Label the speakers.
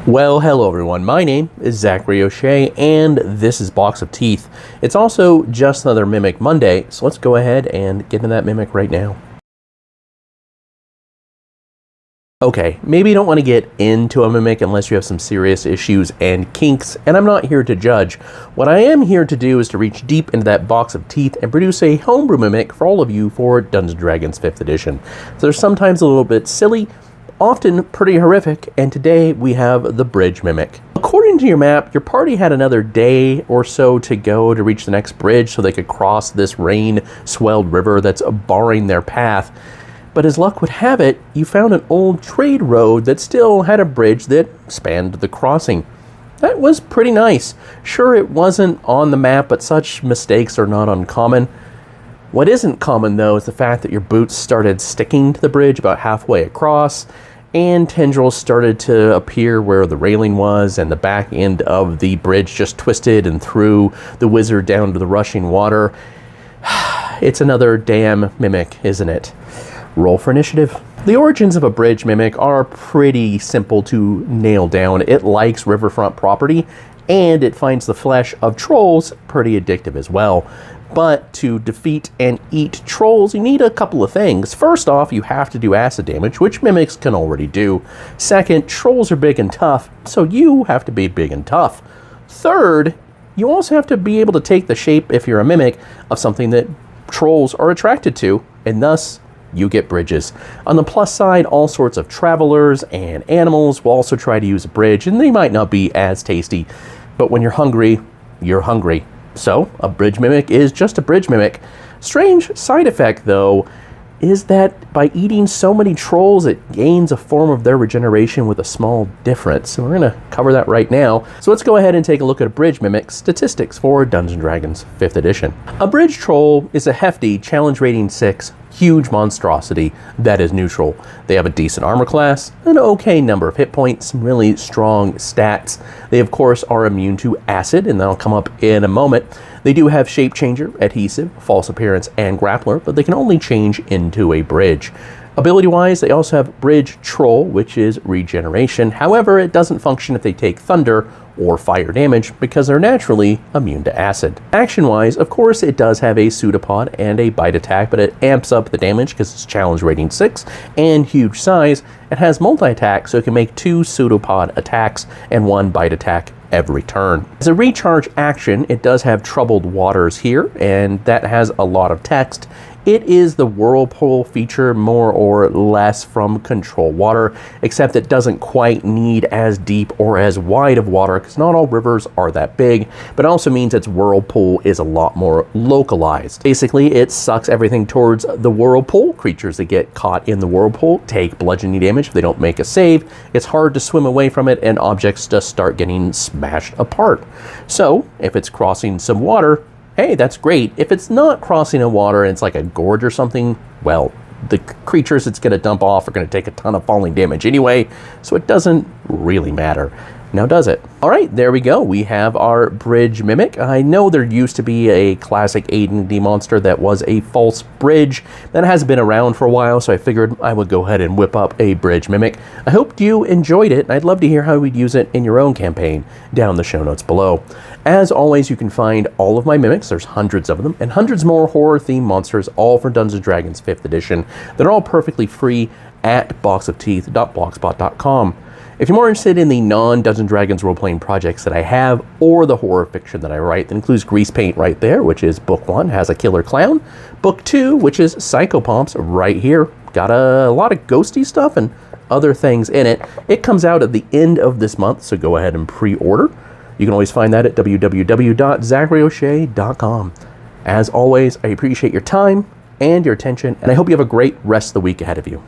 Speaker 1: Well, hello everyone. My name is Zachary O'Shea, and this is Box of Teeth. It's also just another Mimic Monday, so let's go ahead and get into that Mimic right now. Okay, maybe you don't want to get into a Mimic unless you have some serious issues and kinks, and I'm not here to judge. What I am here to do is to reach deep into that Box of Teeth and produce a homebrew Mimic for all of you for Dungeons & Dragons 5th edition. So they're sometimes a little bit silly, often pretty horrific, and today we have the Bridge Mimic. According to your map, your party had another day or so to go to reach the next bridge so they could cross this rain-swelled river that's barring their path. But as luck would have it, you found an old trade road that still had a bridge that spanned the crossing. That was pretty nice. Sure, it wasn't on the map, but such mistakes are not uncommon. What isn't common, though, is the fact that your boots started sticking to the bridge about halfway across, and tendrils started to appear where the railing was, and the back end of the bridge just twisted and threw the wizard down to the rushing water. It's another damn Mimic, isn't it? Roll for initiative. The origins of a Bridge Mimic are pretty simple to nail down. It likes riverfront property, and it finds the flesh of trolls pretty addictive as well. But to defeat and eat trolls, you need a couple of things. First off, you have to do acid damage, which Mimics can already do. Second, trolls are big and tough, so you have to be big and tough. Third, you also have to be able to take the shape, if you're a Mimic, of something that trolls are attracted to, and thus you get bridges. On the plus side, all sorts of travelers and animals will also try to use a bridge, and they might not be as tasty, but when you're hungry, you're hungry. So, a Bridge Mimic is just a Bridge Mimic. Strange side effect, though, is that by eating so many trolls, it gains a form of their regeneration with a small difference. So we're going to cover that right now. So let's go ahead and take a look at a Bridge Mimic statistics for Dungeons & Dragons 5th edition. A Bridge Troll is a hefty, challenge rating 6, huge monstrosity that is neutral. They have a decent armor class, an okay number of hit points, some really strong stats. They of course are immune to acid, and that'll come up in a moment. They do have Shape Changer, Adhesive, False Appearance, and Grappler, but they can only change into a bridge. Ability-wise, they also have Bridge Troll, which is regeneration. However, it doesn't function if they take thunder or fire damage because they're naturally immune to acid. Action-wise, of course, it does have a pseudopod and a bite attack, but it amps up the damage because it's challenge rating 6 and huge size. It has multi-attack, so it can make 2 pseudopod attacks and 1 bite attack every turn. As a recharge action, it does have Troubled Waters here, and that has a lot of text. It is the Whirlpool feature, more or less, from Control Water, except it doesn't quite need as deep or as wide of water, because not all rivers are that big, but it also means its Whirlpool is a lot more localized. Basically, it sucks everything towards the Whirlpool. Creatures that get caught in the Whirlpool take bludgeoning damage if they don't make a save. It's hard to swim away from it, and objects just start getting smashed apart. So, if it's crossing some water, hey, that's great. If it's not crossing a water and it's like a gorge or something, well, the creatures it's going to dump off are going to take a ton of falling damage anyway, so it doesn't really matter. Now does it? All right, there we go. We have our Bridge Mimic. I know there used to be a classic AD&D monster that was a false bridge. That has been around for a while, so I figured I would go ahead and whip up a Bridge Mimic. I hope you enjoyed it, and I'd love to hear how we'd use it in your own campaign down in the show notes below. As always, you can find all of my Mimics, there's hundreds of them, and hundreds more horror-themed monsters, all for Dungeons & Dragons 5th edition. They're all perfectly free at boxofteeth.blogspot.com. If you're more interested in the non-Dungeons & Dragons role-playing projects that I have, or the horror fiction that I write, that includes Grease Paint right there, which is book 1, has a killer clown. Book 2, which is Psychopomps, right here, got a lot of ghosty stuff and other things in it. It comes out at the end of this month, so go ahead and pre-order. You can always find that at www.zacharyoshea.com. As always, I appreciate your time and your attention, and I hope you have a great rest of the week ahead of you.